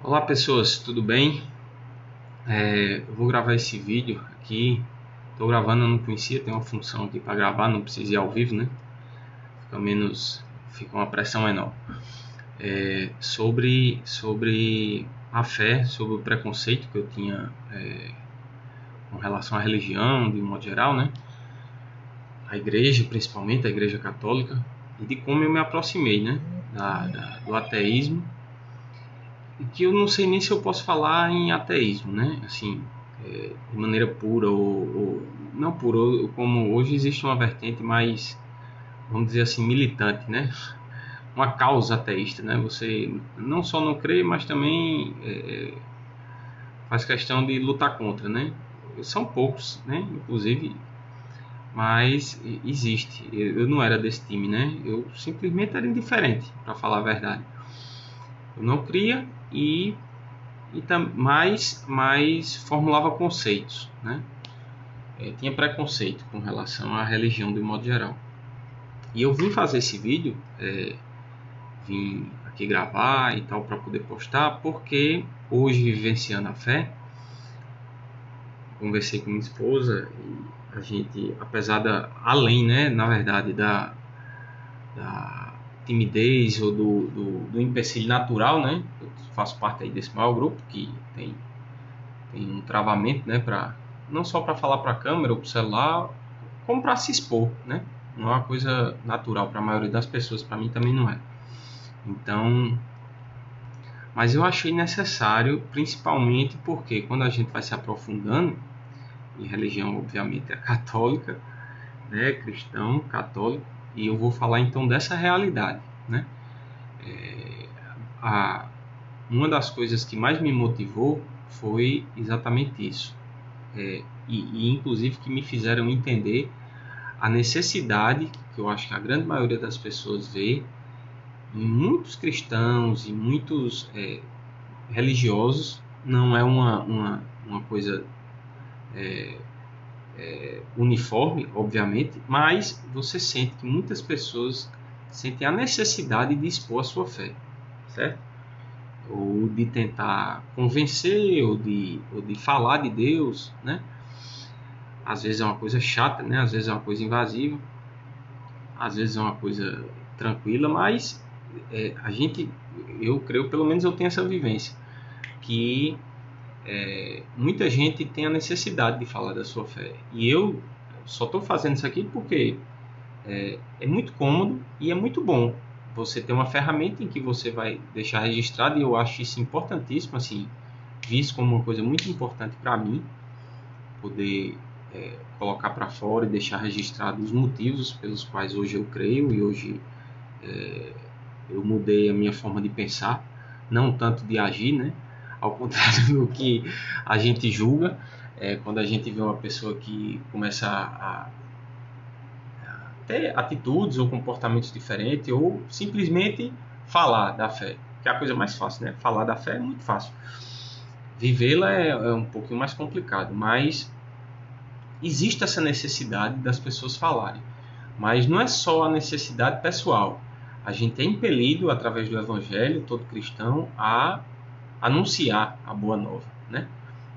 Olá pessoas, tudo bem? Eu vou gravar esse vídeo aqui. Estou gravando, eu não conhecia, tem uma função aqui para gravar, não precisa ir ao vivo, né? Fica uma pressão menor. Sobre a fé, sobre o preconceito que eu tinha com relação à religião, de um modo geral, né? A igreja, principalmente a igreja católica, e de como eu me aproximei, né? Do ateísmo, e que eu não sei nem se eu posso falar em ateísmo, né? Assim, de maneira pura ou não pura, como hoje existe uma vertente mais, vamos dizer assim, militante, né? Uma causa ateísta, né? Você não só não crê, mas também faz questão de lutar contra, né? São poucos, né? Inclusive, mas existe. Eu não era desse time, né? Eu simplesmente era indiferente, para falar a verdade. Eu não cria mas formulava conceitos, né? Tinha preconceito com relação à religião de modo geral. E eu vim fazer esse vídeo, vim aqui gravar e tal para poder postar, porque hoje, vivenciando a fé, conversei com minha esposa e a gente, apesar além, né, na verdade, da timidez ou do empecilho natural, né, eu faço parte aí desse maior grupo que tem um travamento, né, não só para falar para a câmera ou para o celular, como para se expor, né? Não é uma coisa natural para a maioria das pessoas, para mim também não é. Então, mas eu achei necessário, principalmente porque quando a gente vai se aprofundando, e religião obviamente é católica, né, cristão, católico, e eu vou falar então dessa realidade, né? A, uma das coisas que mais me motivou foi exatamente isso, e inclusive que me fizeram entender a necessidade que eu acho que a grande maioria das pessoas vê em muitos cristãos e muitos religiosos. Não é uma coisa uniforme, obviamente, mas você sente que muitas pessoas sentem a necessidade de expor a sua fé, certo? Ou de tentar convencer, ou de falar de Deus, né? Às vezes é uma coisa chata, né? Às vezes é uma coisa invasiva, às vezes é uma coisa tranquila, mas eu creio, pelo menos eu tenho essa vivência, que muita gente tem a necessidade de falar da sua fé. E eu só estou fazendo isso aqui porque é muito cômodo e é muito bom você ter uma ferramenta em que você vai deixar registrado, e eu acho isso importantíssimo, assim, visto como uma coisa muito importante para mim, poder colocar para fora e deixar registrado os motivos pelos quais hoje eu creio, e hoje eu mudei a minha forma de pensar, não tanto de agir, né? Ao contrário do que a gente julga, quando a gente vê uma pessoa que começa a ter atitudes ou comportamentos diferentes, ou simplesmente falar da fé, que é a coisa mais fácil, né? Falar da fé é muito fácil. Vivê-la é um pouquinho mais complicado, mas existe essa necessidade das pessoas falarem. Mas não é só a necessidade pessoal. A gente é impelido, através do Evangelho, todo cristão, a anunciar a boa nova, né?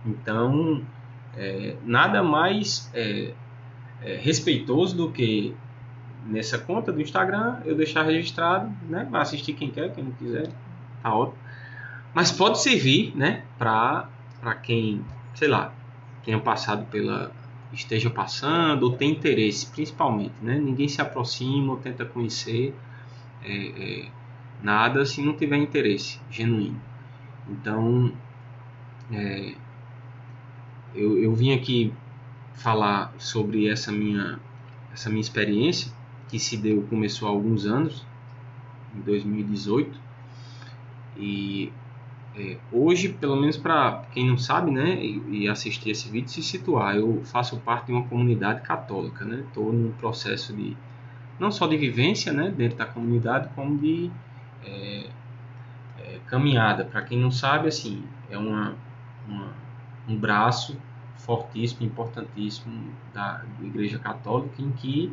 Então, nada mais respeitoso do que nessa conta do Instagram eu deixar registrado, né? Vai assistir quem quer, quem não quiser, tá ótimo. Mas pode servir, né? Para quem, sei lá, tenha passado esteja passando ou tem interesse, principalmente, né? Ninguém se aproxima ou tenta conhecer nada se não tiver interesse genuíno. Então, eu vim aqui falar sobre essa minha experiência, que começou há alguns anos, em 2018, e hoje, pelo menos para quem não sabe, né, e assistir esse vídeo, se situar, eu faço parte de uma comunidade católica, né? Estou num processo de não só de vivência, né, dentro da comunidade, como de caminhada. Para quem não sabe, assim, é um braço fortíssimo, importantíssimo da Igreja Católica, em que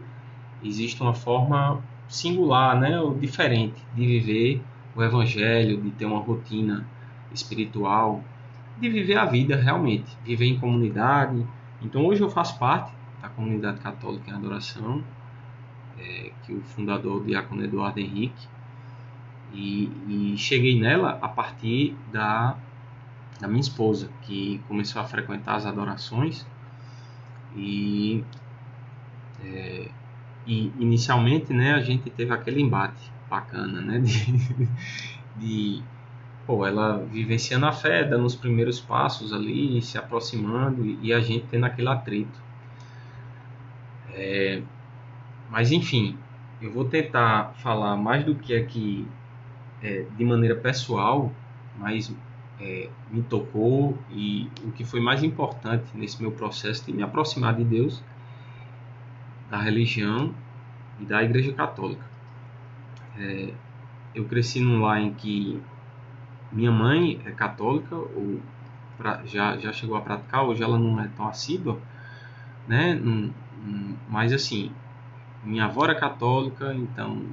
existe uma forma singular, né, ou diferente de viver o Evangelho, de ter uma rotina espiritual, de viver a vida realmente, viver em comunidade. Então hoje eu faço parte da comunidade católica em adoração, que o fundador, o diácono Eduardo Henrique, e cheguei nela a partir da minha esposa, que começou a frequentar as adorações e inicialmente, né, a gente teve aquele embate bacana, né, pô, ela vivenciando a fé, dando os primeiros passos ali, se aproximando e a gente tendo aquele atrito. Mas enfim, eu vou tentar falar mais do que aqui de maneira pessoal, mas me tocou, e o que foi mais importante nesse meu processo de me aproximar de Deus, da religião e da Igreja Católica. Eu cresci num lar em que minha mãe é católica, já chegou a praticar, hoje ela não é tão assídua, né? Mas assim, minha avó era católica, então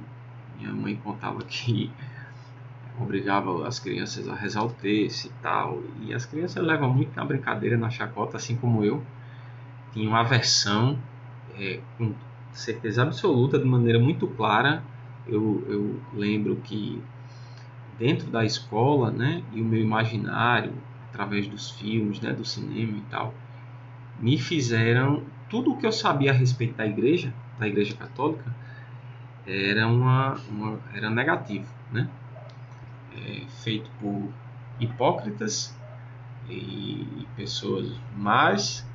minha mãe contava que obrigava as crianças a rezar o terço e tal, e as crianças levam muito na brincadeira, na chacota, assim como eu. Tinha uma aversão, com certeza absoluta, de maneira muito clara. Eu lembro que dentro da escola, né, e o meu imaginário, através dos filmes, né, do cinema e tal, me fizeram, tudo o que eu sabia a respeito da igreja católica, era negativo, né? Feito por hipócritas e pessoas más,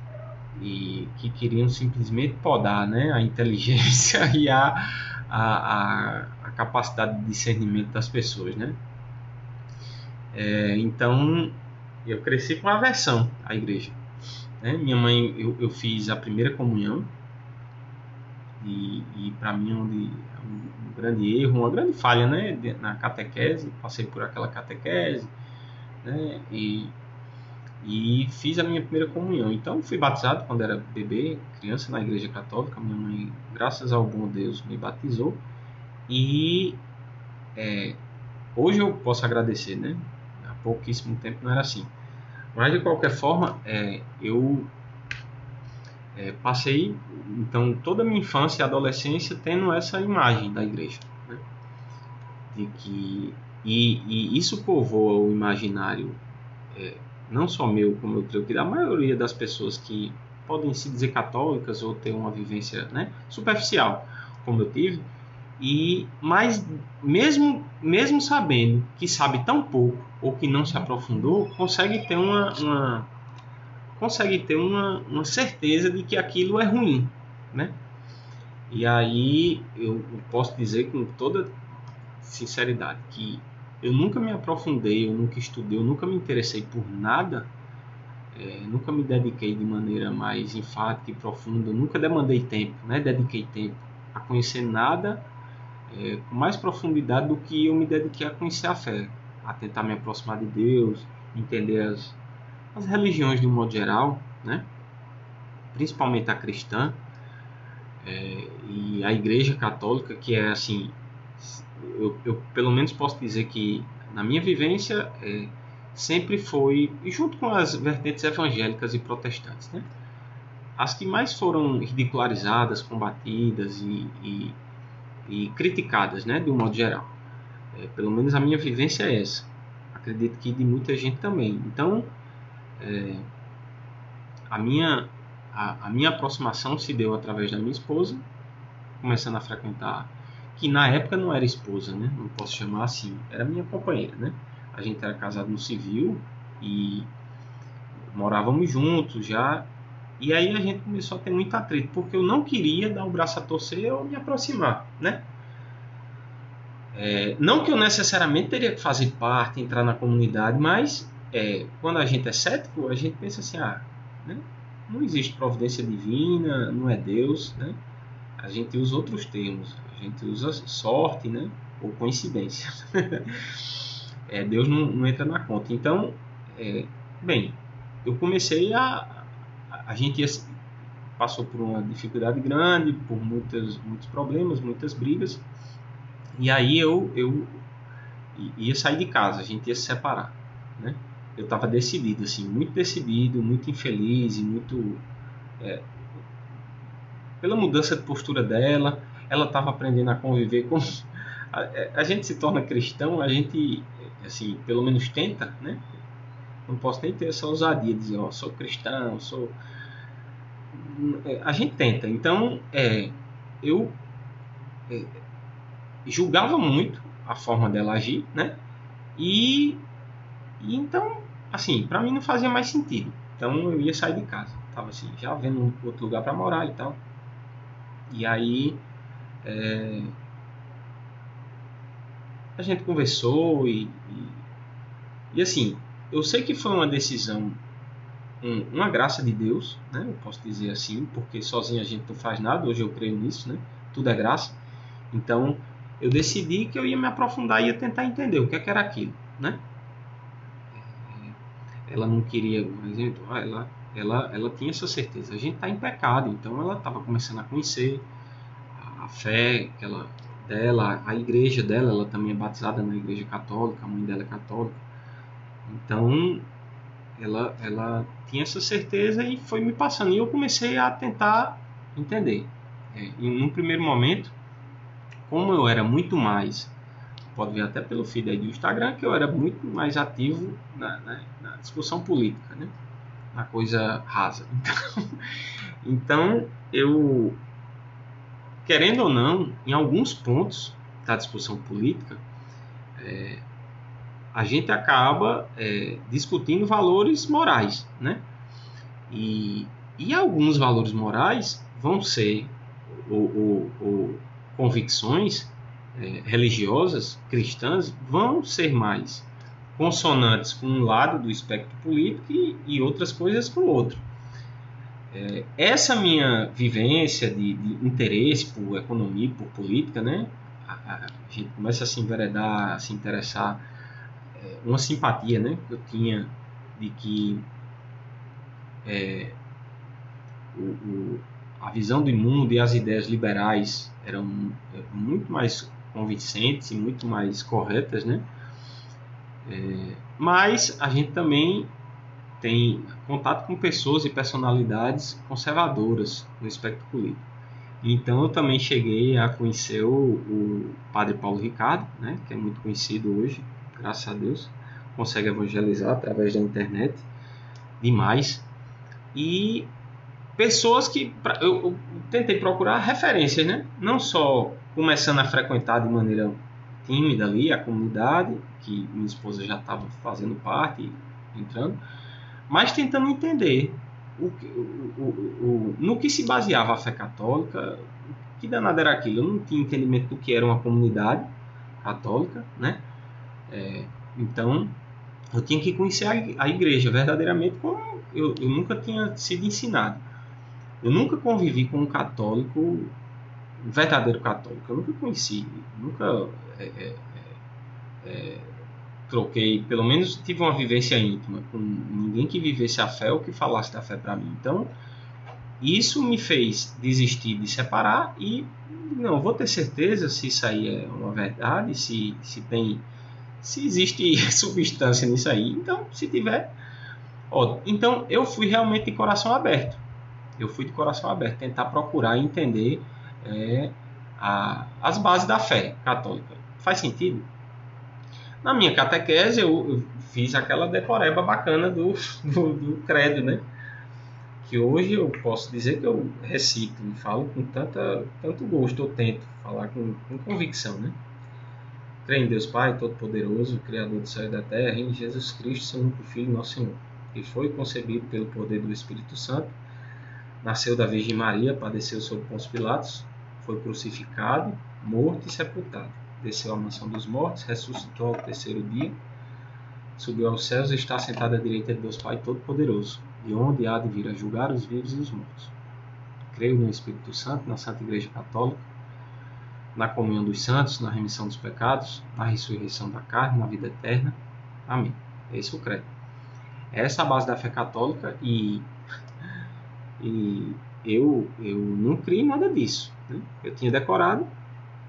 e que queriam simplesmente podar, né, a inteligência e a capacidade de discernimento das pessoas, né? Então eu cresci com aversão à igreja, né? Minha mãe, eu fiz a primeira comunhão, e para mim um grande erro, uma grande falha, né, na catequese. Passei por aquela catequese, né, e fiz a minha primeira comunhão. Então fui batizado quando era bebê, criança, na igreja católica. Minha mãe, graças ao bom Deus, me batizou, e hoje eu posso agradecer, né? Há pouquíssimo tempo não era assim. Mas de qualquer forma, eu passei então toda a minha infância e adolescência tendo essa imagem da igreja, né? De que e isso povoa o imaginário, não só meu, como eu creio que da maioria das pessoas que podem se dizer católicas ou ter uma vivência, né, superficial, como eu tive. Mas mesmo sabendo que sabe tão pouco ou que não se aprofundou, consegue ter uma certeza de que aquilo é ruim, né? E aí eu posso dizer com toda sinceridade que eu nunca me aprofundei, eu nunca estudei, eu nunca me interessei por nada, nunca me dediquei de maneira mais enfática e profunda, nunca demandei tempo, né? Dediquei tempo a conhecer nada com mais profundidade do que eu me dediquei a conhecer a fé, a tentar me aproximar de Deus, entender as religiões de um modo geral, né? Principalmente a cristã, e a igreja católica, que é assim, eu pelo menos posso dizer que na minha vivência sempre foi, e junto com as vertentes evangélicas e protestantes, né, as que mais foram ridicularizadas, combatidas e criticadas, né, de um modo geral. Pelo menos a minha vivência é essa. Acredito que de muita gente também. Então, a minha aproximação se deu através da minha esposa, começando a frequentar, que na época não era esposa, né? Não posso chamar assim, era minha companheira, né? A gente era casado no civil e morávamos juntos já, e aí a gente começou a ter muito atrito, porque eu não queria dar o braço a torcer ou me aproximar, né? Não que eu necessariamente teria que fazer parte, entrar na comunidade, mas quando a gente é cético, a gente pensa assim, né? Não existe providência divina, não é Deus, né? A gente usa outros termos, a gente usa sorte, né? Ou coincidência. Deus não entra na conta. Então, bem, eu comecei a gente passou por uma dificuldade grande, por muitos problemas, muitas brigas, e aí eu ia sair de casa, a gente ia se separar. né? Eu estava decidido, assim, muito decidido, muito infeliz e muito... pela mudança de postura dela, ela estava aprendendo a conviver com... A gente se torna cristão, a gente, assim, pelo menos tenta, né? Não posso nem ter essa ousadia de dizer, ó, sou cristão, sou... A gente tenta. Então, eu julgava muito a forma dela agir, né? E então, assim, para mim não fazia mais sentido. Então eu ia sair de casa. Tava assim, já vendo um outro lugar para morar e tal. E aí a gente conversou e assim, eu sei que foi uma decisão, uma graça de Deus, né? Eu posso dizer assim, porque sozinho a gente não faz nada. Hoje eu creio nisso, né? Tudo é graça. Então eu decidi que eu ia me aprofundar e ia tentar entender o que era aquilo, né? Ela não queria, por exemplo, ela tinha essa certeza. A gente está em pecado, então ela estava começando a conhecer a fé dela, a igreja dela. Ela também é batizada na igreja católica, a mãe dela é católica. Então ela tinha essa certeza e foi me passando. E eu comecei a tentar entender. E num primeiro momento, como eu era muito mais, pode ver até pelo feed aí do Instagram, que eu era muito mais ativo na discussão política, né? Na coisa rasa. Então, eu, querendo ou não, em alguns pontos da discussão política, a gente acaba discutindo valores morais, né? E alguns valores morais vão ser ou convicções religiosas cristãs vão ser mais consonantes com um lado do espectro político e outras coisas com o outro. Essa minha vivência de interesse por economia, por política, né? A gente começa a se enveredar, a se interessar, uma simpatia, né, que eu tinha de que a visão do mundo e as ideias liberais eram muito mais convincentes e muito mais corretas, né? Mas a gente também tem contato com pessoas e personalidades conservadoras no espectro político. Então eu também cheguei a conhecer o padre Paulo Ricardo, né, que é muito conhecido hoje, graças a Deus, consegue evangelizar através da internet demais. E pessoas que eu tentei procurar referências, né, não só começando a frequentar de maneira tímida ali a comunidade, que minha esposa já estava fazendo parte, entrando, mas tentando entender no que se baseava a fé católica, que danado era aquilo. Eu não tinha entendimento do que era uma comunidade católica, né? Então, eu tinha que conhecer a igreja verdadeiramente como eu nunca tinha sido ensinado. Eu nunca convivi com um católico, um verdadeiro católico. Eu nunca conheci, nunca troquei, pelo menos tive uma vivência íntima com ninguém que vivesse a fé ou que falasse da fé para mim. Então, isso me fez desistir de separar e não vou ter certeza se isso aí é uma verdade, se existe substância nisso aí. Então, se tiver, ó, então eu fui realmente de coração aberto. Eu fui de coração aberto tentar procurar entender as bases da fé católica. Faz sentido? Na minha catequese eu fiz aquela decoreba bacana do credo, né? Que hoje eu posso dizer que eu recito e falo com tanto gosto, eu tento falar com convicção, né? Creio em Deus Pai Todo-Poderoso, Criador do céu e da terra, e em Jesus Cristo, seu único Filho, nosso Senhor, que foi concebido pelo poder do Espírito Santo, nasceu da Virgem Maria, padeceu sob Pôncio Pilatos, foi crucificado, morto e sepultado. Desceu à mansão dos mortos, ressuscitou ao terceiro dia, subiu aos céus e está sentado à direita de Deus Pai Todo-Poderoso, de onde há de vir a julgar os vivos e os mortos. Creio no Espírito Santo, na Santa Igreja Católica, na comunhão dos santos, na remissão dos pecados, na ressurreição da carne, na vida eterna. Amém. Esse é o credo. Essa é a base da fé católica e eu não criei nada disso, né? Eu tinha decorado,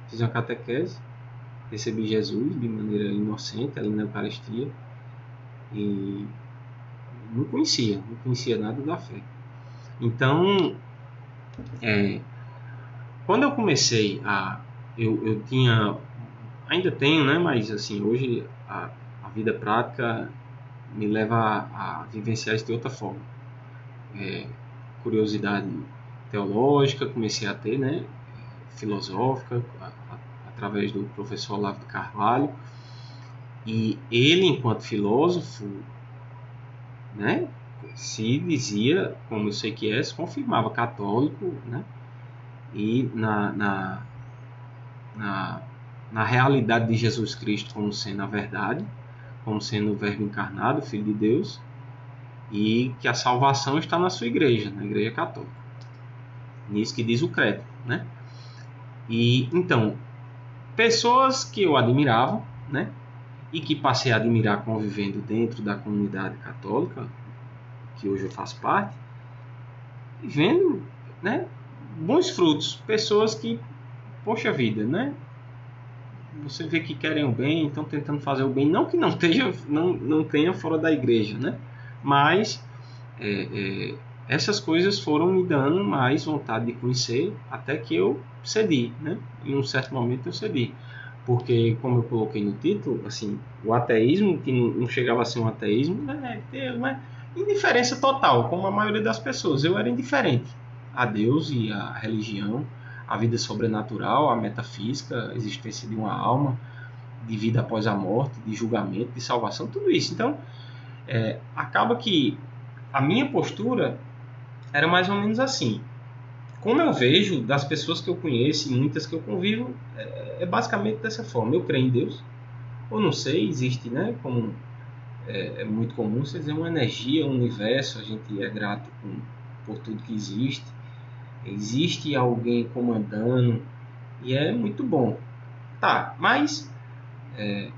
fiz uma catequese, recebi Jesus de maneira inocente ali na Eucaristia E não conhecia nada da fé. Então, quando eu comecei eu tinha, ainda tenho, né? Mas assim, hoje a vida prática me leva a vivenciar isso de outra forma. Curiosidade teológica comecei a ter, né? Filosófica, através do professor Olavo de Carvalho. E ele, enquanto filósofo, né, se dizia, como eu sei que se confirmava católico, né, e na realidade de Jesus Cristo como sendo a verdade, como sendo o Verbo encarnado, Filho de Deus, e que a salvação está na sua igreja, na Igreja Católica. Nisso que diz o credo, né? E então, pessoas que eu admirava, né, e que passei a admirar convivendo dentro da comunidade católica, que hoje eu faço parte, e vendo, né, bons frutos, pessoas que, poxa vida, né, você vê que querem o bem, estão tentando fazer o bem, não que não tenha fora da igreja, né, mas essas coisas foram me dando mais vontade de conhecer, até que eu cedi, né, em um certo momento eu cedi. Porque, como eu coloquei no título, assim, o ateísmo, que não chegava a ser um ateísmo, ter uma indiferença total, como a maioria das pessoas. Eu era indiferente a Deus e a religião, a vida sobrenatural, a metafísica, a existência de uma alma, de vida após a morte, de julgamento, de salvação, tudo isso. Então, acaba que a minha postura era mais ou menos assim. Como eu vejo das pessoas que eu conheço e muitas que eu convivo, é basicamente dessa forma. Eu creio em Deus, ou não sei, existe, né? Como é muito comum você dizer, uma energia, um universo, a gente é grato por tudo que existe. Existe alguém comandando e é muito bom. Tá, mas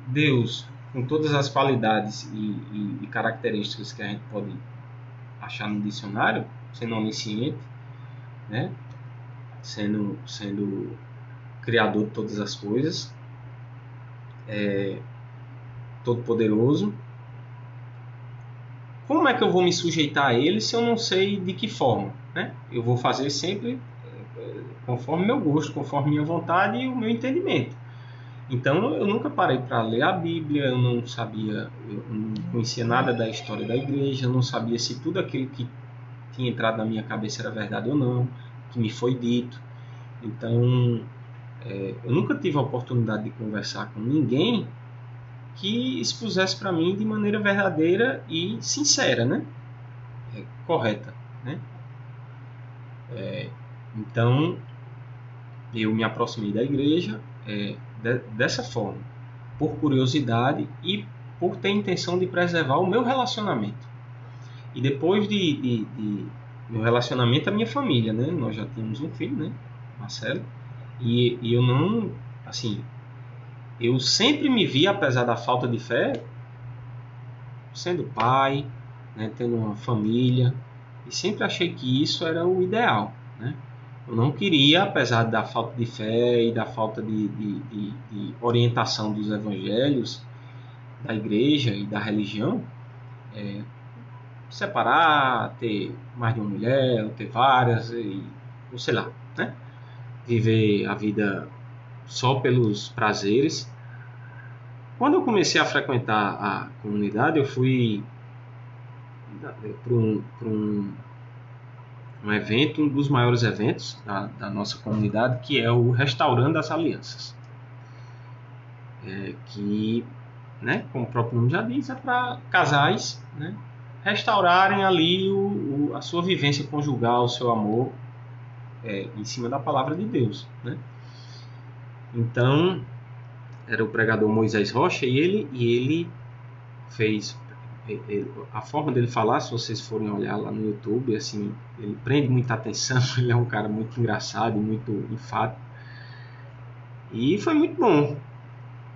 Deus, com todas as qualidades e características que a gente pode achar no dicionário, sendo onisciente, né? Sendo criador de todas as coisas, todo poderoso. Como é que eu vou me sujeitar a ele se eu não sei de que forma, né? Eu vou fazer sempre conforme meu gosto, conforme minha vontade e o meu entendimento. Então eu nunca parei para ler a Bíblia, eu não conhecia nada da história da igreja, eu não sabia se tudo aquilo que tinha entrado na minha cabeça era verdade ou não, que me foi dito. Então eu nunca tive a oportunidade de conversar com ninguém que expusesse para mim de maneira verdadeira e sincera, né? Correta, né? Então eu me aproximei da igreja dessa forma, por curiosidade e por ter a intenção de preservar o meu relacionamento. E depois de meu relacionamento, a minha família, né? Nós já tínhamos um filho, né? Marcelo. E eu não, assim, eu sempre me vi, apesar da falta de fé, sendo pai, né? Tendo uma família, e sempre achei que isso era o ideal, né? Eu não queria, apesar da falta de fé e da falta de orientação dos evangelhos, da igreja e da religião, separar, ter mais de uma mulher, ou ter várias, ou sei lá, né? Viver a vida só pelos prazeres. Quando eu comecei a frequentar a comunidade, eu fui para um evento, um dos maiores eventos da nossa comunidade, que é o Restaurando as Alianças. Que, né, como o próprio nome já diz, é para casais, né, restaurarem ali a sua vivência conjugal, o seu amor, em cima da palavra de Deus, né? Então, era o pregador Moisés Rocha e ele fez a forma dele falar, se vocês forem olhar lá no YouTube, assim, ele prende muita atenção. Ele é um cara muito engraçado e muito enfático, e foi muito bom.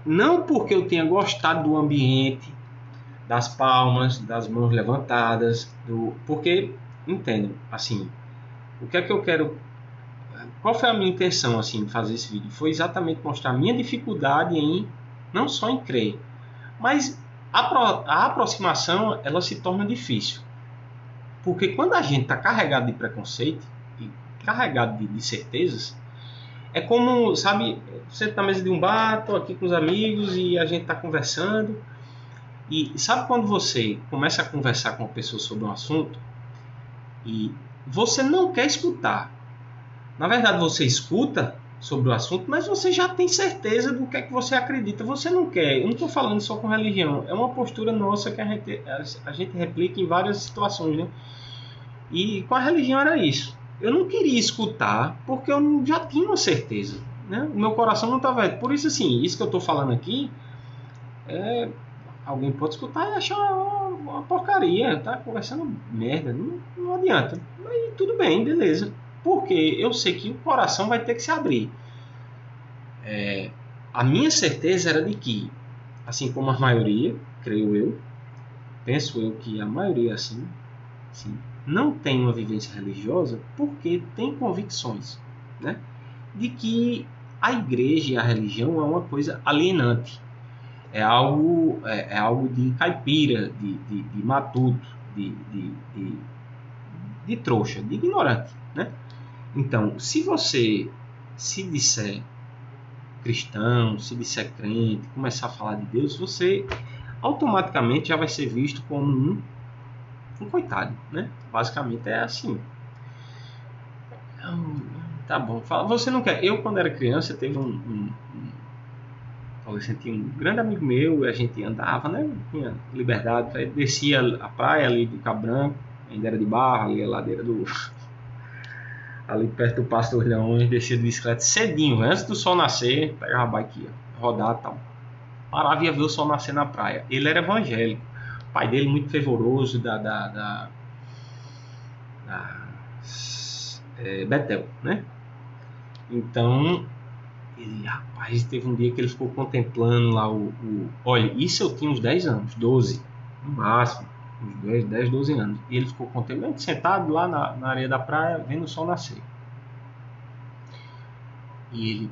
Não porque eu tenha gostado do ambiente, das palmas, das mãos levantadas, porque, entendo, assim, o que é que eu quero, qual foi a minha intenção, assim, de fazer esse vídeo? Foi exatamente mostrar a minha dificuldade não só em crer, mas a aproximação ela se torna difícil. Porque quando a gente está carregado de preconceito e carregado de certezas, é como, sabe, você está na mesa de um bar, estou aqui com os amigos e a gente está conversando. E sabe quando você começa a conversar com uma pessoa sobre um assunto e você não quer escutar. Na verdade, você escuta sobre o assunto, mas você já tem certeza do que é que você acredita. Você não quer. Eu não estou falando só com religião. É uma postura nossa que a gente replica em várias situações, né? E com a religião era isso. Eu não queria escutar porque eu já tinha uma certeza, né? O meu coração não estava... Por isso, assim, isso que eu estou falando aqui, alguém pode escutar e achar uma porcaria, tá conversando merda, não adianta. Mas tudo bem, beleza. Porque eu sei que o coração vai ter que se abrir. A minha certeza era de que, assim como a maioria, creio eu, penso eu que a maioria assim, não tem uma vivência religiosa porque tem convicções, né, de que a igreja e a religião é uma coisa alienante. É algo de caipira, de matuto, de trouxa, de ignorante, né? Então, se você se disser cristão, se disser crente, começar a falar de Deus, você automaticamente já vai ser visto como um coitado, né? Basicamente é assim. Tá bom, você não quer. Eu, quando era criança, teve um adolescente, um grande amigo meu, a gente andava, né? Tinha liberdade, descia a praia ali do Cabo Branco, ainda era de barro, ali a ladeira do... ali perto do Passo dos Leões, descia de bicicleta cedinho, antes do sol nascer, pegava a bike, rodar e tal. Parava e ia ver o sol nascer na praia. Ele era evangélico, o pai dele muito fervoroso da Betel, né? Então, ele, rapaz, teve um dia que ele ficou contemplando lá olha, isso eu tinha uns 10 anos, 12, no máximo, uns 10, 12 anos. E ele ficou contemplando, sentado lá na areia da praia, vendo o sol nascer. E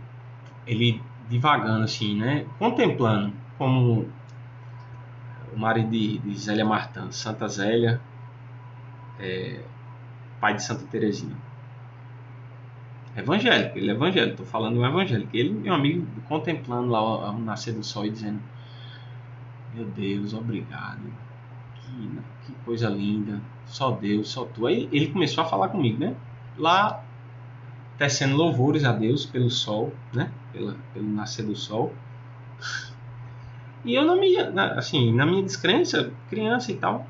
ele divagando assim, né? Contemplando, como o marido de Zélia Martins, Santa Zélia, pai de Santa Teresinha. Evangélico, ele é evangélico, estou falando um evangélico. Ele, meu amigo, contemplando lá o nascer do sol e dizendo: meu Deus, obrigado, que coisa linda, só Deus, só tu. Aí ele começou a falar comigo, né? Lá, tecendo louvores a Deus pelo sol, né? Pelo nascer do sol. E eu, na minha descrença, criança e tal,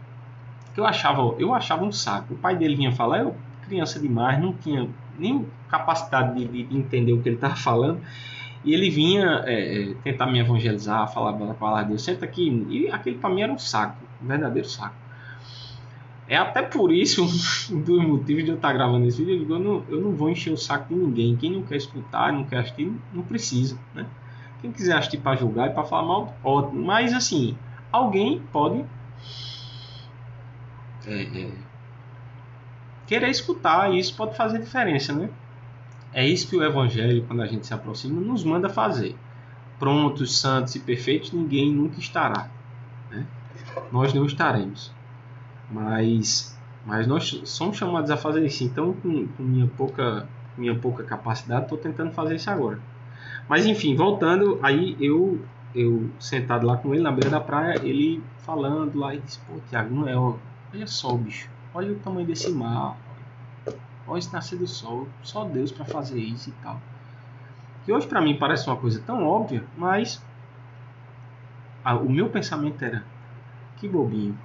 que eu achava um saco. O pai dele vinha falar, eu, criança demais, não tinha nem capacidade de entender o que ele estava falando, e ele vinha tentar me evangelizar, falar da palavra de Deus, senta aqui, e aquele para mim era um saco, um verdadeiro saco. É até por isso, um dos motivos de eu estar gravando esse vídeo, eu não vou encher o saco de ninguém. Quem não quer escutar, não quer assistir, não precisa, né? Quem quiser assistir para julgar e para falar mal, ótimo. Mas assim, alguém pode querer escutar, e isso pode fazer diferença, né? É isso que o Evangelho, quando a gente se aproxima, nos manda fazer. Prontos, santos e perfeitos, ninguém nunca estará, né? Nós não estaremos. Mas nós somos chamados a fazer isso. Então, com minha pouca capacidade, estou tentando fazer isso agora. Mas enfim, voltando, aí eu sentado lá com ele na beira da praia, ele falando lá, e disse: pô, Thiago, não é, olha só, bicho, olha o tamanho desse mar, olha esse nascer do sol, só Deus para fazer isso e tal. Que hoje para mim parece uma coisa tão óbvia, mas o meu pensamento era: que bobinho.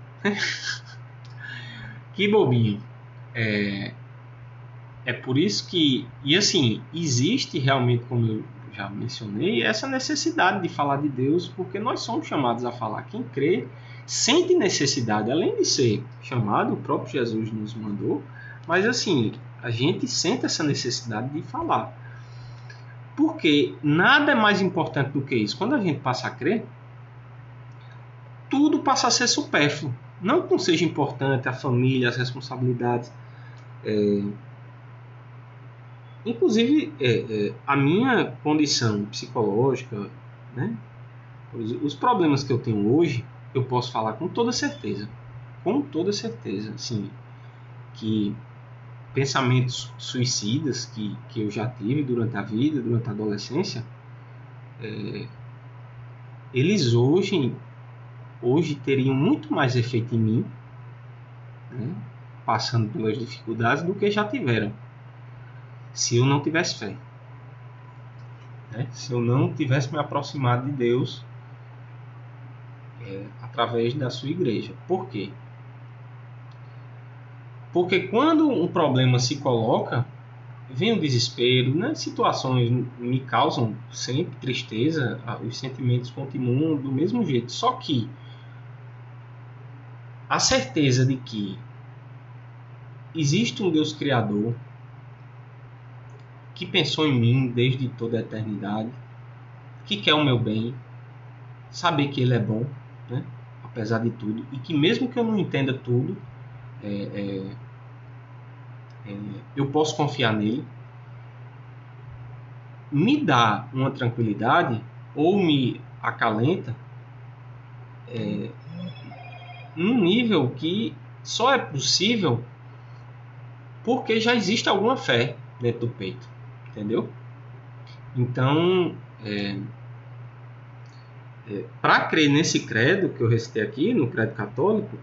Que bobinho. É por isso que, e assim, existe realmente, como eu já mencionei, essa necessidade de falar de Deus, porque nós somos chamados a falar. Quem crê sente necessidade, além de ser chamado, o próprio Jesus nos mandou, mas assim, a gente sente essa necessidade de falar. Porque nada é mais importante do que isso. Quando a gente passa a crer, tudo passa a ser supérfluo. Não que não seja importante a família, as responsabilidades. Inclusive, a minha condição psicológica, né? Os problemas que eu tenho hoje, eu posso falar com toda certeza, assim, que pensamentos suicidas que eu já tive durante a vida, durante a adolescência, eles hoje teriam muito mais efeito em mim, né, passando pelas dificuldades, do que já tiveram, se eu não tivesse fé, né? Se eu não tivesse me aproximado de Deus através da sua igreja. Por quê? Porque quando um problema se coloca, vem o desespero, né? Situações me causam sempre tristeza, os sentimentos continuam do mesmo jeito. Só que a certeza de que existe um Deus Criador que pensou em mim desde toda a eternidade, que quer o meu bem, saber que Ele é bom, né? Apesar de tudo, e que mesmo que eu não entenda tudo, eu posso confiar nele, me dá uma tranquilidade ou me acalenta num nível que só é possível porque já existe alguma fé dentro do peito, entendeu? Então, para crer nesse credo que eu recitei aqui, no credo católico,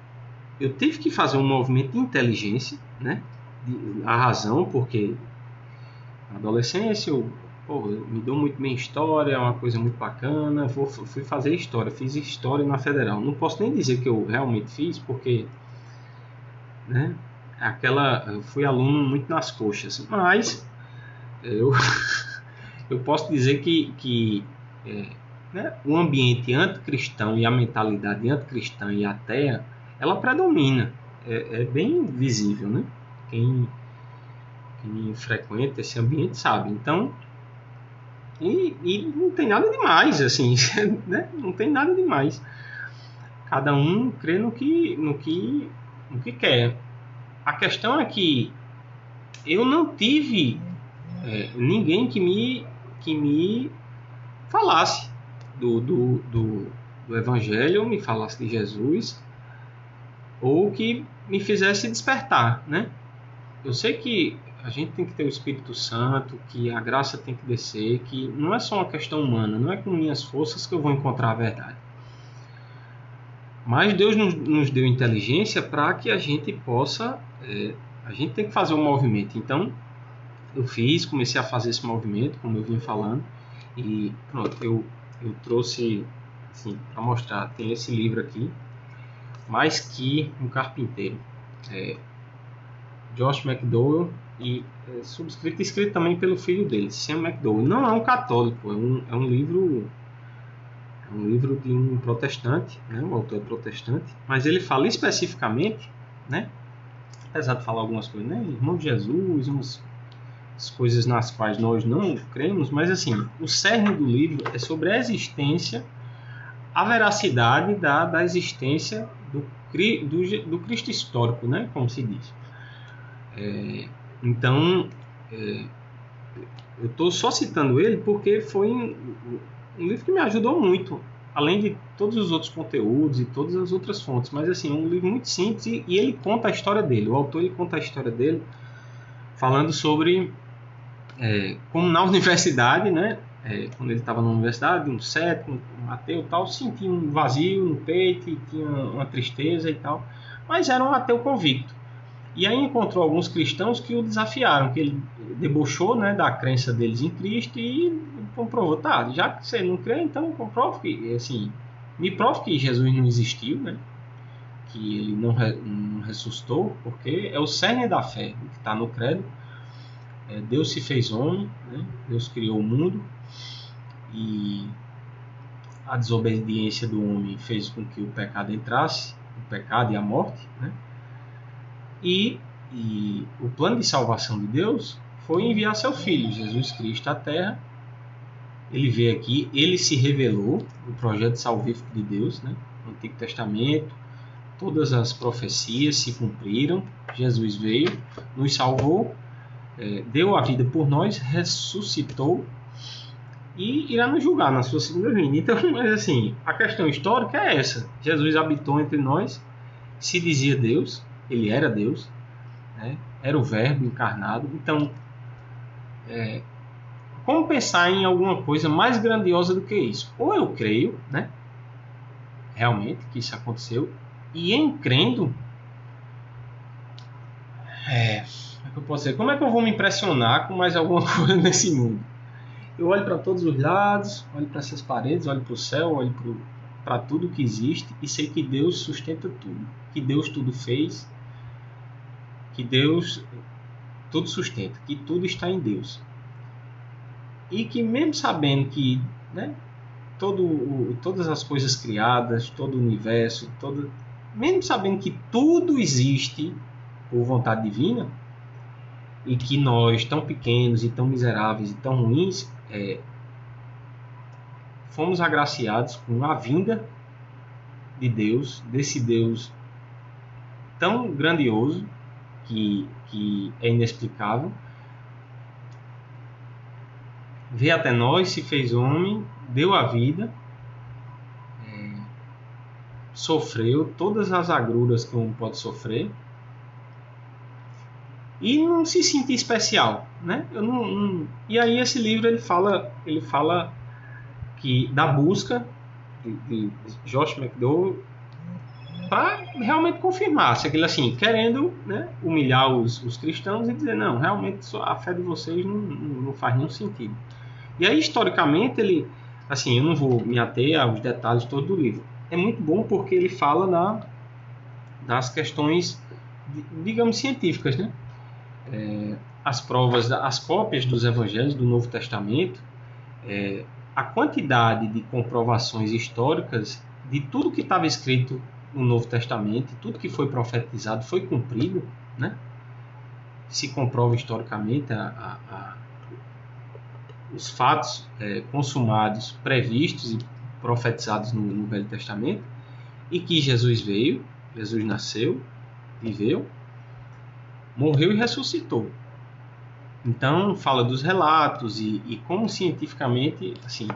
eu tive que fazer um movimento de inteligência, né? A razão, porque na adolescência eu me dou muito bem história, é uma coisa muito bacana, fui fazer história, fiz história na Federal. Não posso nem dizer que eu realmente fiz, porque, né, eu fui aluno muito nas coxas, mas eu posso dizer que né, o ambiente anticristão e a mentalidade anticristã e ateia, ela predomina, é bem visível, né? Quem frequenta esse ambiente sabe. Então, e não tem nada demais, assim, né? Não tem nada demais. Cada um crê no que quer. A questão é que eu não tive ninguém que me falasse do Evangelho, me falasse de Jesus, ou que me fizesse despertar, né? Eu sei que a gente tem que ter o Espírito Santo, que a graça tem que descer, que não é só uma questão humana, não é com minhas forças que eu vou encontrar a verdade. Mas Deus nos deu inteligência para que a gente possa... a gente tem que fazer um movimento. Então, comecei a fazer esse movimento, como eu vinha falando, e pronto, eu trouxe, assim, para mostrar, tem esse livro aqui, Mais que um Carpinteiro, Josh McDowell, e subscrito e escrito também pelo filho dele, Sam McDowell. Não é um católico, é um livro de um protestante, né? Um autor protestante, mas ele fala especificamente, né? Apesar de falar algumas coisas, né? Irmão de Jesus, umas coisas nas quais nós não cremos, mas assim, o cerne do livro é sobre a existência, a veracidade da existência do Cristo histórico, né? Como se diz. Então, eu estou só citando ele porque foi um livro que me ajudou muito, além de todos os outros conteúdos e todas as outras fontes. Mas assim, é um livro muito simples e ele conta a história dele. O autor conta a história dele falando sobre como na universidade, né? Quando ele estava na universidade, um cético, um ateu e tal, sentia um vazio no peito e tinha uma tristeza e tal, mas era um ateu convicto. E aí encontrou alguns cristãos que o desafiaram, que ele debochou, né, da crença deles em Cristo e comprovou, tá, já que você não crê, então comprove que, assim, me prove que Jesus não existiu, né, que ele não ressuscitou, porque é o cerne da fé, que está no credo. Deus se fez homem, né, Deus criou o mundo e a desobediência do homem fez com que o pecado entrasse, o pecado e a morte, né? E o plano de salvação de Deus foi enviar seu Filho, Jesus Cristo, à Terra. Ele veio aqui, ele se revelou, o projeto salvífico de Deus, né? No Antigo Testamento, todas as profecias se cumpriram. Jesus veio, nos salvou, deu a vida por nós, ressuscitou e irá nos julgar na sua segunda vinda. Então, mas assim, a questão histórica é essa. Jesus habitou entre nós, se dizia Deus, ele era Deus, né? Era o Verbo encarnado. Então, como pensar em alguma coisa mais grandiosa do que isso? Ou eu creio, né, realmente que isso aconteceu, e em crendo, como é que eu posso dizer? Como é que eu vou me impressionar com mais alguma coisa nesse mundo? Eu olho para todos os lados, olho para essas paredes, olho para o céu, olho para tudo que existe e sei que Deus sustenta tudo, que Deus tudo fez, que Deus tudo sustenta, que tudo está em Deus. E que mesmo sabendo que, né, todas as coisas criadas, todo o universo, mesmo sabendo que tudo existe por vontade divina, e que nós, tão pequenos e tão miseráveis e tão ruins, fomos agraciados com a vinda de Deus, desse Deus tão grandioso, que é inexplicável, veio até nós, se fez homem, deu a vida, sofreu todas as agruras que um pode sofrer, e não se sentir especial, né? E aí esse livro ele fala que da busca de Josh McDowell para realmente confirmar se aquele assim, querendo, né, humilhar os cristãos e dizer, não, realmente a fé de vocês não faz nenhum sentido. E aí, historicamente, ele, assim, eu não vou me ater aos detalhes todos do livro. É muito bom porque ele fala das questões, digamos, científicas, né? As provas, as cópias dos evangelhos do Novo Testamento, a quantidade de comprovações históricas de tudo que estava escrito no Novo Testamento, tudo que foi profetizado foi cumprido, né? Se comprova historicamente os fatos consumados, previstos e profetizados no Velho Testamento, e que Jesus veio, Jesus nasceu, viveu, morreu e ressuscitou. Então fala dos relatos e como cientificamente, assim,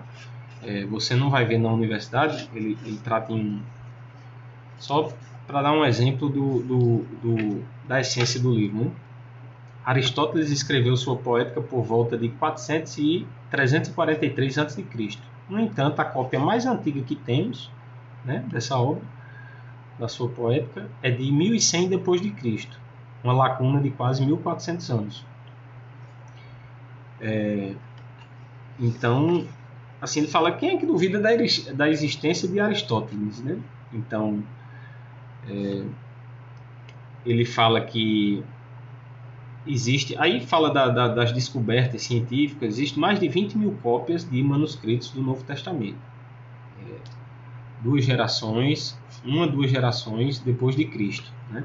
você não vai ver na universidade, ele trata só para dar um exemplo da essência do livro, né? Aristóteles escreveu sua poética por volta de 400 e 343 a.C. No entanto, a cópia mais antiga que temos, né, dessa obra, da sua poética, é de 1100 d.C., uma lacuna de quase 1400 anos. Então, assim, ele fala, quem é que duvida da existência de Aristóteles, né? Então, ele fala que existe, aí fala das descobertas científicas, existe mais de 20 mil cópias de manuscritos do Novo Testamento. Uma, duas gerações depois de Cristo, né?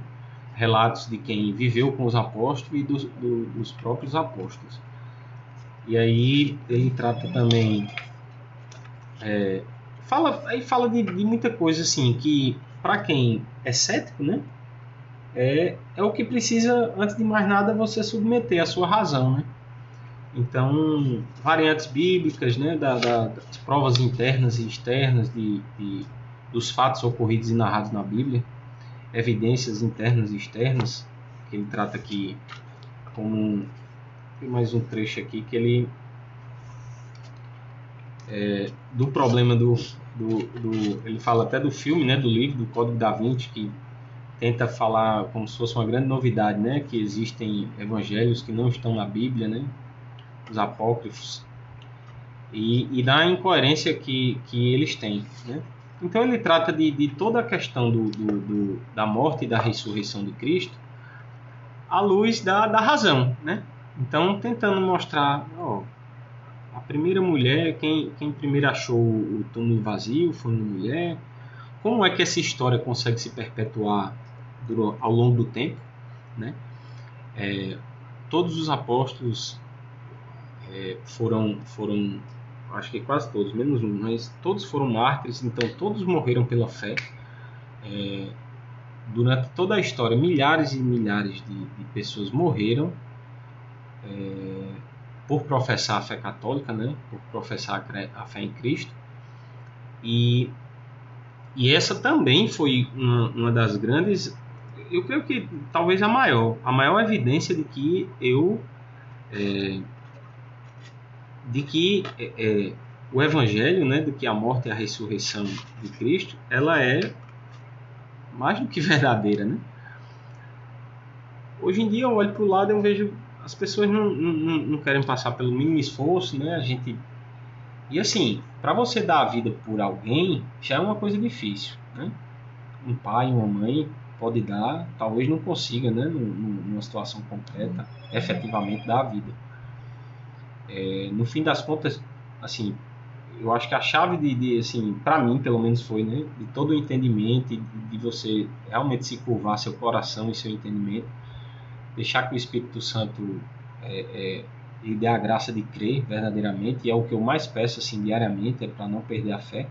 Relatos de quem viveu com os apóstolos e dos próprios apóstolos. E aí ele trata também, fala de muita coisa assim, que para quem é cético, né? É o que precisa, antes de mais nada, você submeter a sua razão, né? Então, variantes bíblicas, né, das provas internas e externas dos fatos ocorridos e narrados na Bíblia, evidências internas e externas, que ele trata aqui como... Tem mais um trecho aqui que ele... do problema ele fala até do filme, né, do livro, do Código da Vinci, que tenta falar como se fosse uma grande novidade, né? Que existem evangelhos que não estão na Bíblia, né? Os apócrifos, e da incoerência que eles têm, né? Então ele trata de toda a questão da morte e da ressurreição de Cristo à luz da razão, né? Então tentando mostrar, a primeira mulher, quem primeiro achou o túmulo vazio foi uma mulher. Como é que essa história consegue se perpetuar ao longo do tempo, né? Todos os apóstolos foram, acho que quase todos, menos um, mas todos foram mártires, então todos morreram pela fé. Durante toda a história, milhares e milhares de pessoas morreram por professar a fé católica, né? Por professar a fé em Cristo. E essa também foi uma das grandes, eu creio que talvez a maior evidência de que o Evangelho, né, de que a morte e a ressurreição de Cristo, ela é mais do que verdadeira, né? Hoje em dia eu olho para o lado e eu vejo as pessoas não querem passar pelo mínimo esforço, né? E assim, para você dar a vida por alguém já é uma coisa difícil, né? Um pai, uma mãe pode dar, talvez não consiga, né? Numa situação concreta, efetivamente dar a vida. No fim das contas, assim, eu acho que a chave assim, para mim pelo menos foi, né, de todo o entendimento e de você realmente se curvar seu coração e seu entendimento, deixar que o Espírito Santo lhe dê a graça de crer verdadeiramente, e é o que eu mais peço assim diariamente, para não perder a fé,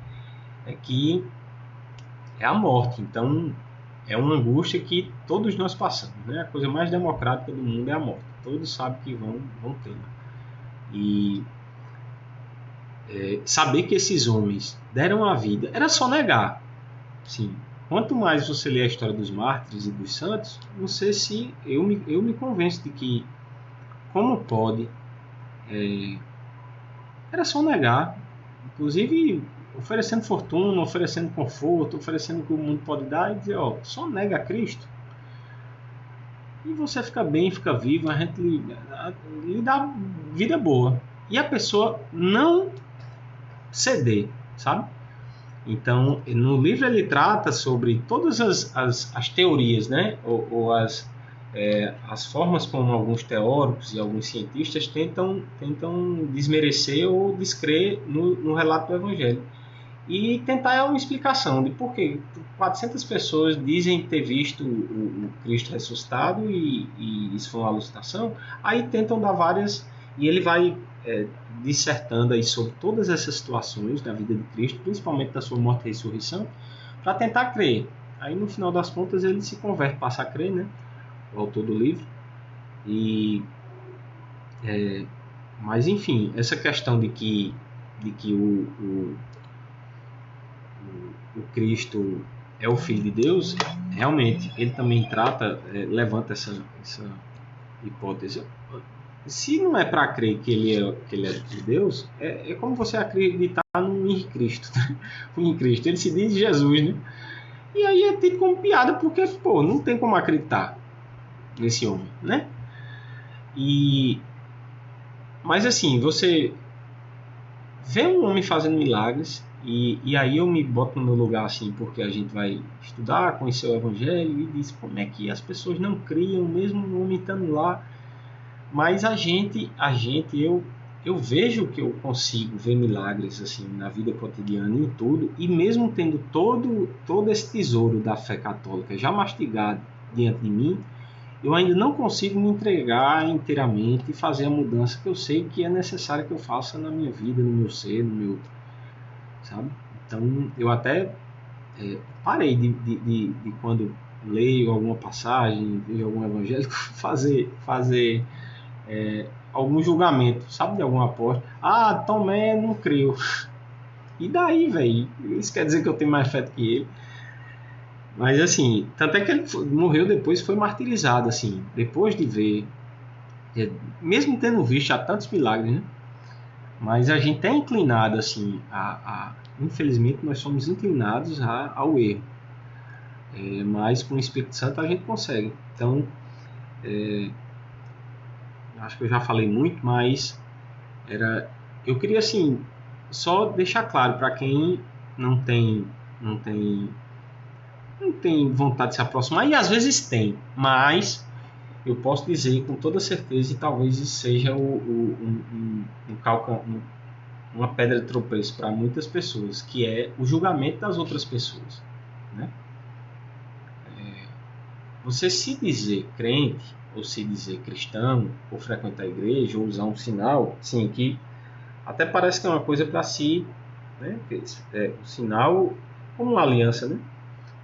é que é a morte. Então é uma angústia que todos nós passamos, né? A coisa mais democrática do mundo é a morte. Todos sabem que vão ter. E saber que esses homens deram a vida era só negar. Sim. Quanto mais você lê a história dos mártires e dos santos, não sei se eu me convenço de que como pode, era só negar, inclusive oferecendo fortuna, oferecendo conforto, oferecendo o que o mundo pode dar, e dizer, só nega a Cristo e você fica bem, fica vivo, a gente lhe dá vida boa, e a pessoa não ceder, sabe? Então, no livro ele trata sobre todas as teorias, né? ou as formas como alguns teóricos e alguns cientistas tentam desmerecer ou descrer no relato do Evangelho. E tentar uma explicação de por que 400 pessoas dizem ter visto o Cristo ressuscitado e isso foi uma alucinação. Aí tentam dar várias, e ele vai dissertando aí sobre todas essas situações da vida de Cristo, principalmente da sua morte e ressurreição, para tentar crer. Aí no final das contas ele se converte, passa a crer, né? O autor do livro. Mas enfim, essa questão de que o Cristo é o Filho de Deus, realmente ele também levanta essa hipótese. Se não é para crer que ele é de Deus, é como você acreditar no Henrique Cristo. O Henrique Cristo, ele se diz Jesus, né? E aí é tido como piada, porque, não tem como acreditar nesse homem, né? Mas assim, você vê um homem fazendo milagres, e aí eu me boto no meu lugar, assim, porque a gente vai estudar, conhecer o Evangelho, e diz como é que as pessoas não criam, mesmo o homem estando lá. Mas eu vejo que eu consigo ver milagres assim na vida cotidiana, em tudo, e mesmo tendo todo esse tesouro da fé católica já mastigado diante de mim, eu ainda não consigo me entregar inteiramente e fazer a mudança que eu sei que é necessária que eu faça na minha vida, no meu ser, sabe? Então eu até parei de quando leio alguma passagem, vejo algum evangélico, fazer algum julgamento, sabe, de algum apóstolo. Tomé não creu. E daí, velho? Isso quer dizer que eu tenho mais fé do que ele? Mas assim, tanto é que ele morreu depois, foi martirizado, assim, depois de ver, mesmo tendo visto já tantos milagres, né? Mas a gente é inclinado, assim, infelizmente nós somos inclinados ao erro. Mas com o Espírito Santo a gente consegue. Então, acho que eu já falei muito, mas eu queria assim só deixar claro para quem não tem vontade de se aproximar, e às vezes tem, mas eu posso dizer com toda certeza, e talvez isso seja uma pedra de tropeço para muitas pessoas, que é o julgamento das outras pessoas, né? Você se dizer crente, ou se dizer cristão, ou frequentar a igreja, ou usar um sinal, sim, que até parece que é uma coisa para si, né? O sinal como uma aliança, né?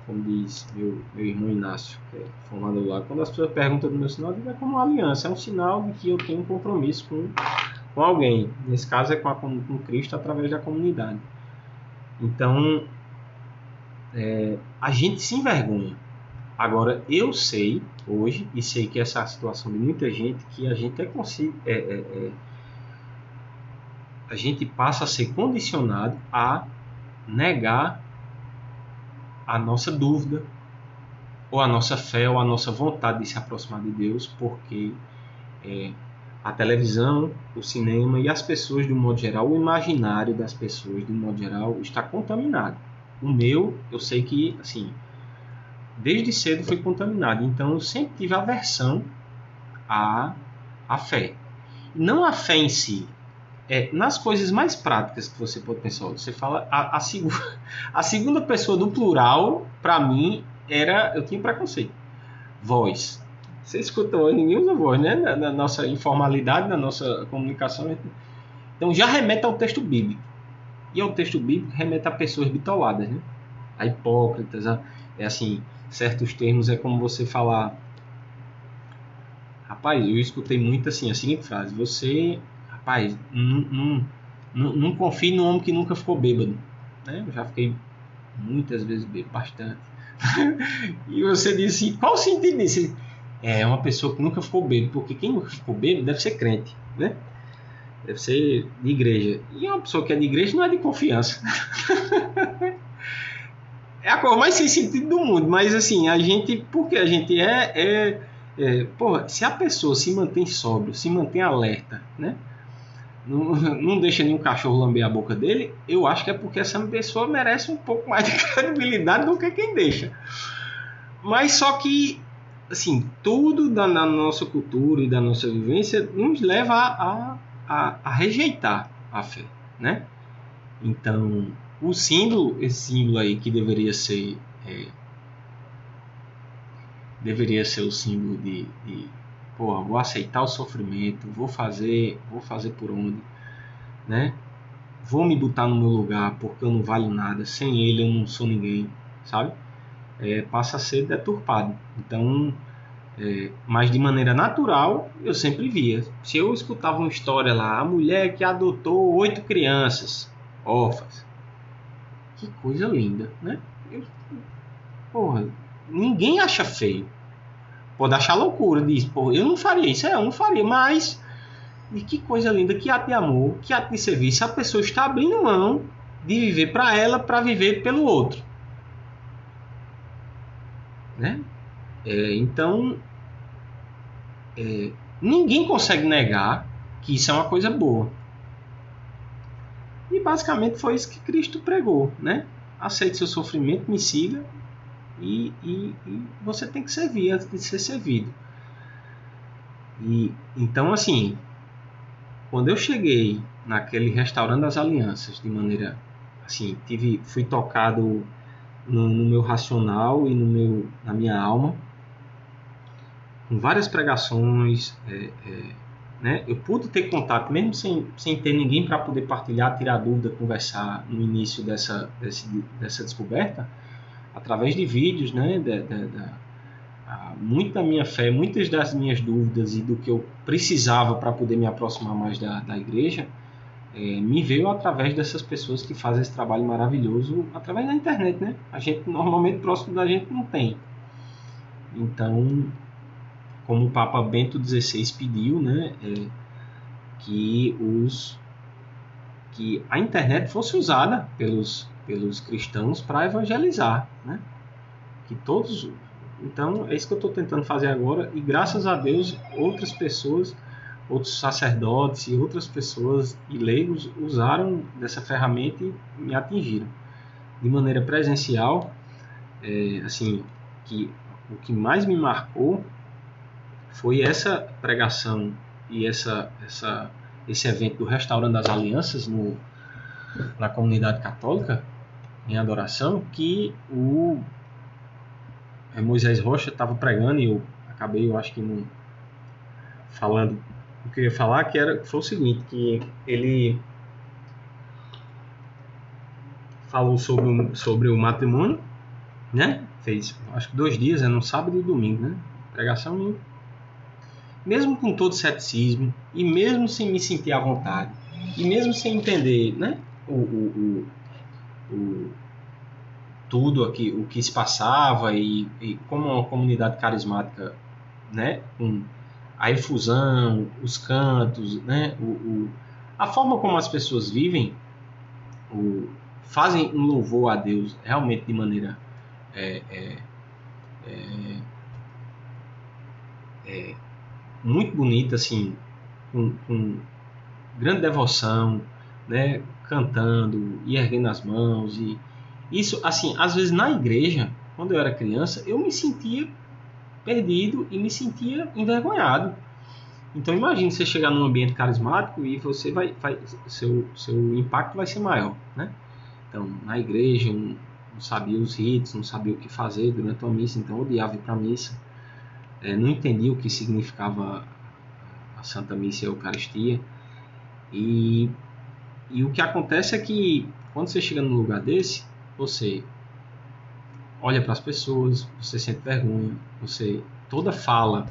Como diz meu irmão Inácio, que é formado lá. Quando as pessoas perguntam do meu sinal, eu digo, é como uma aliança, é um sinal de que eu tenho um compromisso com com alguém. Nesse caso é com Cristo através da comunidade. Então, a gente se envergonha. Agora, eu sei hoje, e sei que essa é a situação de muita gente, que a gente a gente passa a ser condicionado a negar a nossa dúvida, ou a nossa fé, ou a nossa vontade de se aproximar de Deus, porque a televisão, o cinema e as pessoas de um modo geral, o imaginário das pessoas de um modo geral está contaminado. O meu, eu sei que, assim, desde cedo foi contaminado, então eu sempre tive aversão à fé. Não a fé em si, nas coisas mais práticas que você pode pensar. Você fala, a segunda pessoa do plural, para mim, eu tinha preconceito. Voz. Você escuta hoje, ninguém usa voz, né? Na nossa informalidade, na nossa comunicação. Então já remete ao texto bíblico. E ao texto bíblico remete a pessoas bitoladas, né? A hipócritas, assim, certos termos é como você falar. Rapaz, eu escutei muito assim, a seguinte frase: rapaz, não confie no homem que nunca ficou bêbado, né? Eu já fiquei muitas vezes bêbado, bastante. E você disse assim, qual o sentido disso? É uma pessoa que nunca ficou bêbado, porque quem nunca ficou bêbado deve ser crente, né? Deve ser de igreja. E uma pessoa que é de igreja não é de confiança. É a coisa mais sem sentido do mundo, mas assim, a gente, porque a gente porra, se a pessoa se mantém sóbrio, se mantém alerta, né? Não deixa nenhum cachorro lamber a boca dele, eu acho que é porque essa pessoa merece um pouco mais de credibilidade do que quem deixa. Mas só que, assim, tudo da nossa cultura e da nossa vivência nos leva a rejeitar a fé, né? Então, esse símbolo aí que deveria ser o símbolo de pô, vou aceitar o sofrimento, vou fazer por onde, né? Vou me botar no meu lugar porque eu não valho nada, sem ele eu não sou ninguém, sabe? Passa a ser deturpado. Então, mas de maneira natural, eu sempre via. Se eu escutava uma história lá, a mulher que adotou 8 crianças órfãs, que coisa linda, né? Porra, ninguém acha feio. Pode achar loucura, diz, pô, eu não faria isso, eu não faria, mas e que coisa linda, que ato de amor, que ato de serviço, a pessoa está abrindo mão de viver para ela, para viver pelo outro, né? Então, ninguém consegue negar que isso é uma coisa boa. E basicamente foi isso que Cristo pregou, né? Aceite seu sofrimento, me siga. E você tem que servir antes de ser servido. E então, assim, quando eu cheguei naquele restaurante das alianças, de maneira assim, fui tocado no meu racional e na minha alma, com várias pregações, né? Eu pude ter contato, mesmo sem ter ninguém para poder partilhar, tirar dúvida, conversar no início dessa descoberta, através de vídeos, né, muito da minha fé, muitas das minhas dúvidas e do que eu precisava para poder me aproximar mais da igreja, me veio através dessas pessoas que fazem esse trabalho maravilhoso através da internet, né? A gente normalmente próximo da gente não tem. Então, como o Papa Bento XVI pediu, né, que a internet fosse usada pelos cristãos para evangelizar, né? Que todos, então é isso que eu estou tentando fazer agora, e graças a Deus outras pessoas, outros sacerdotes e outras pessoas e leigos usaram dessa ferramenta e me atingiram de maneira presencial. Assim, que o que mais me marcou foi essa pregação e esse evento do Restaurante das Alianças na comunidade católica, em adoração, que o Moisés Rocha estava pregando, e eu acabei, eu acho que não falando o que eu ia falar, foi o seguinte, que ele falou sobre o matrimônio, né? Fez, acho que 2 dias, no sábado e domingo, né? Pregação. mesmo com todo ceticismo, e mesmo sem me sentir à vontade, e mesmo sem entender, né, o tudo aqui, o que se passava e como uma comunidade carismática, né, com a efusão, os cantos, né, a forma como as pessoas vivem, fazem um louvor a Deus realmente de maneira muito bonita, assim, com grande devoção, né, cantando e erguendo as mãos. E isso, assim, às vezes na igreja, quando eu era criança, eu me sentia perdido e me sentia envergonhado. Então imagine você chegar num ambiente carismático e você seu impacto vai ser maior, né? Então na igreja eu não sabia os ritos, não sabia o que fazer durante a missa, então eu odiava ir para a missa, não entendia o que significava a Santa Missa e a Eucaristia. E o que acontece é que quando você chega num lugar desse, você olha para as pessoas, você sente vergonha, toda fala,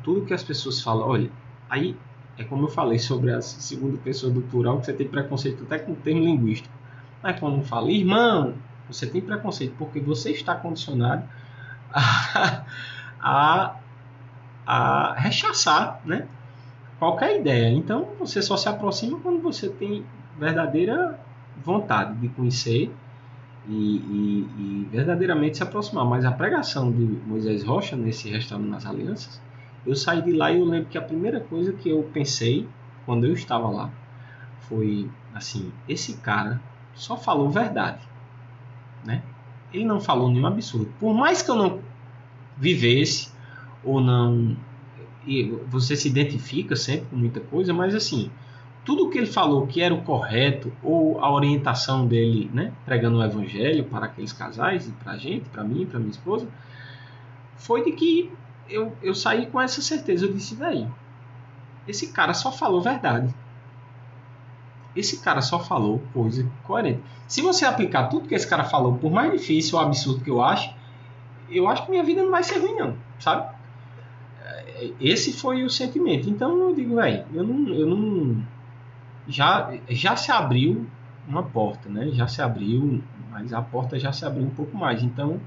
tudo que as pessoas falam, olha, aí é como eu falei sobre a segunda pessoa do plural, que você tem preconceito até com o termo linguístico. Mas quando fala irmão, você tem preconceito porque você está condicionado a, a rechaçar, né, qualquer ideia. Então você só se aproxima quando você tem verdadeira vontade de conhecer e verdadeiramente se aproximar. Mas a pregação de Moisés Rocha nesse Restaurando nas Alianças, eu saí de lá e eu lembro que a primeira coisa que eu pensei quando eu estava lá foi assim, esse cara só falou verdade, né? Ele não falou nenhum absurdo. Por mais que eu não vivesse ou não, e você se identifica sempre com muita coisa, mas assim, tudo que ele falou que era o correto, ou a orientação dele, né, pregando o evangelho para aqueles casais, e para a gente, para mim, para minha esposa, foi de que eu saí com essa certeza. Eu disse, velho, esse cara só falou verdade. Esse cara só falou coisa coerente. Se você aplicar tudo que esse cara falou, por mais difícil ou absurdo que eu acho que minha vida não vai ser ruim não, sabe? Esse foi o sentimento. Então eu digo, velho, eu não já se abriu uma porta, né? Já se abriu, mas a porta já se abriu um pouco mais. Então,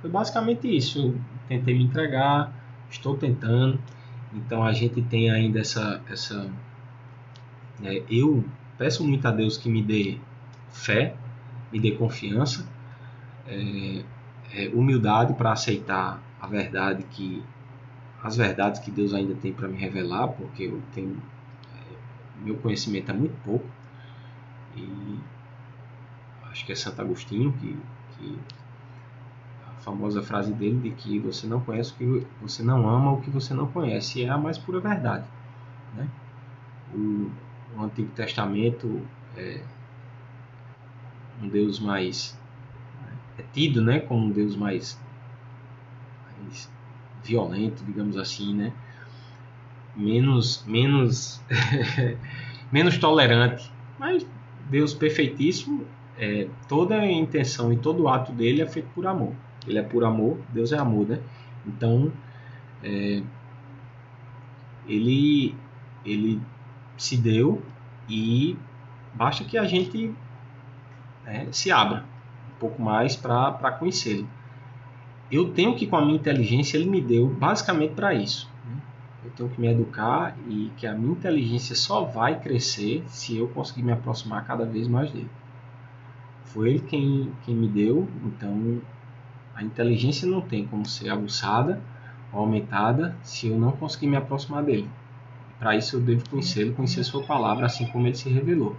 foi basicamente isso. Eu tentei me entregar, estou tentando. Então, a gente tem ainda eu peço muito a Deus que me dê fé, me dê confiança, humildade para aceitar as verdades que Deus ainda tem para me revelar, porque eu tenho meu conhecimento é muito pouco, e acho que é Santo Agostinho que a famosa frase dele de que você não conhece o que você não ama, o que você não conhece, e é a mais pura verdade, né? O Antigo Testamento é um Deus mais é tido, né, como um Deus mais violento, digamos assim, né? Menos menos tolerante, mas Deus perfeitíssimo, toda a intenção e todo o ato dele é feito por amor. Ele é por amor, Deus é amor, né? Então ele se deu, e basta que a gente se abra um pouco mais para conhecê-lo. Eu tenho que, com a minha inteligência, ele me deu basicamente para isso, né? Eu tenho que me educar, e que a minha inteligência só vai crescer se eu conseguir me aproximar cada vez mais dele. Foi ele quem me deu, então a inteligência não tem como ser aguçada ou aumentada se eu não conseguir me aproximar dele. Para isso eu devo conhecê-lo, conhecer sua palavra, assim como ele se revelou.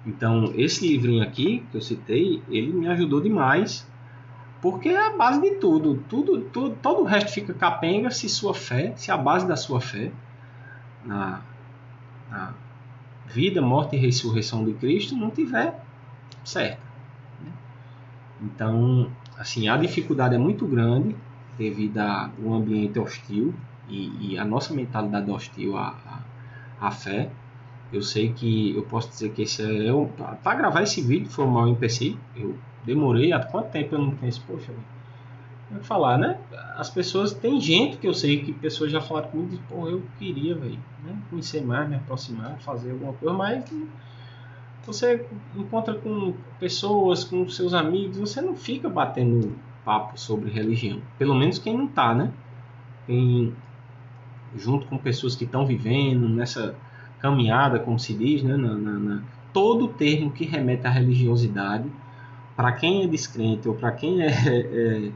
Então esse livrinho aqui que eu citei, ele me ajudou demais, porque é a base de tudo. Todo o resto fica capenga se a base da sua fé na vida, morte e ressurreição de Cristo não tiver certa, né? Então, assim, a dificuldade é muito grande devido ao ambiente hostil e a nossa mentalidade hostil à fé. Eu sei que eu posso dizer que esse para gravar esse vídeo foi um mau empecilho. Eu demorei, há quanto tempo eu não penso, poxa, como falar, né? As pessoas, tem gente que eu sei que pessoas já falaram comigo, e, pô, eu queria, velho, né? Conhecer mais, me aproximar, fazer alguma coisa, mas você encontra com pessoas, com seus amigos, você não fica batendo papo sobre religião. Pelo menos quem não tá, né? Quem, junto com pessoas que estão vivendo nessa caminhada, como se diz, né? Todo termo que remete à religiosidade, para quem é descrente ou para quem é,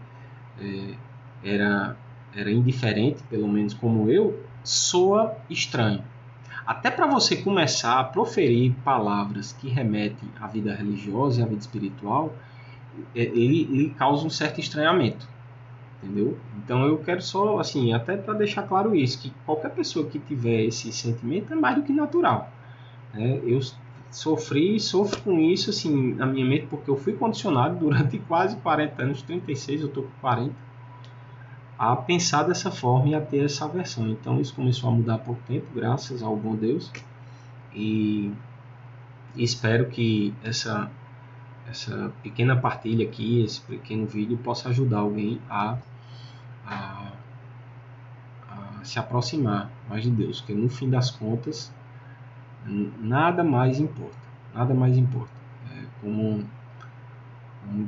era, era indiferente, pelo menos como eu, soa estranho. Até para você começar a proferir palavras que remetem à vida religiosa e à vida espiritual, ele causa um certo estranhamento, entendeu? Então eu quero só, assim, até para deixar claro isso, que qualquer pessoa que tiver esse sentimento é mais do que natural, né? Eu sofro com isso, assim, na minha mente, porque eu fui condicionado durante quase 40 anos, 36, eu estou com 40, a pensar dessa forma e a ter essa aversão. Então isso começou a mudar há pouco tempo, graças ao bom Deus, e espero que essa pequena partilha aqui, esse pequeno vídeo possa ajudar alguém a, a se aproximar mais de Deus, porque no fim das contas nada mais importa, nada mais importa. Como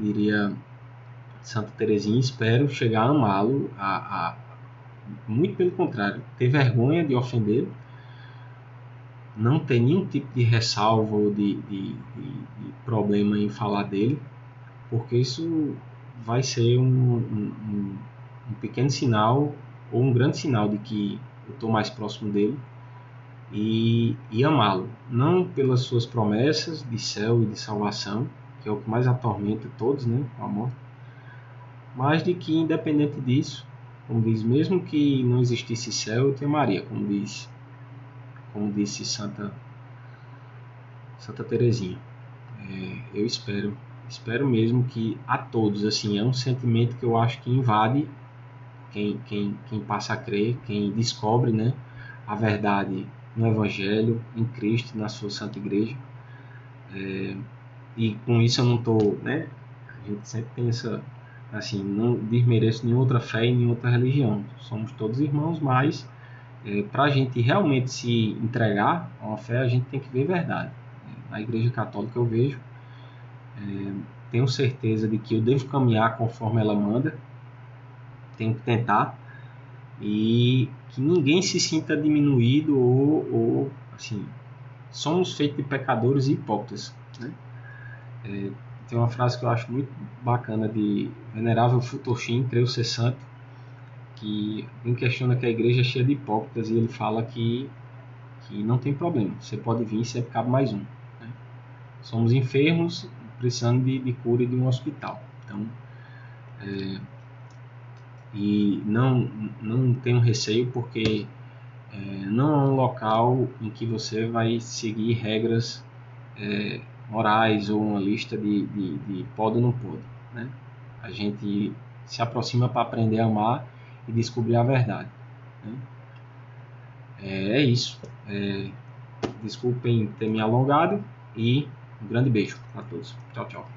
diria Santa Teresinha, espero chegar a amá-lo, muito pelo contrário, ter vergonha de ofendê-lo, não ter nenhum tipo de ressalva ou de problema em falar dele, porque isso vai ser um pequeno sinal ou um grande sinal de que eu estou mais próximo dele e amá-lo, não pelas suas promessas de céu e de salvação, que é o que mais atormenta todos, né, com a morte, mas de que independente disso, como diz, mesmo que não existisse céu, eu te amaria, como disse Santa Teresinha. Eu espero mesmo que a todos, assim, é um sentimento que eu acho que invade quem passa a crer, quem descobre, né, a verdade no Evangelho, em Cristo, na sua Santa Igreja. E com isso eu não estou, né, a gente sempre tem essa, assim, não desmereço nenhuma outra fé e nenhuma outra religião. Somos todos irmãos, mas para a gente realmente se entregar a uma fé, a gente tem que ver verdade. Na Igreja Católica eu vejo, tenho certeza de que eu devo caminhar conforme ela manda, tenho que tentar, e que ninguém se sinta diminuído ou assim, somos feitos de pecadores e hipócritas, né? Tem uma frase que eu acho muito bacana de Venerável Futoshim, creio ser santo, que alguém questiona que a igreja é cheia de hipócritas e ele fala que não tem problema, você pode vir, sempre cabe mais um, né? Somos enfermos precisando de cura e de um hospital, então e não tenho receio porque não é um local em que você vai seguir regras morais ou uma lista de pode ou não pode, né? A gente se aproxima para aprender a amar e descobrir a verdade, né? É isso. Desculpem ter me alongado e um grande beijo a todos. Tchau, tchau.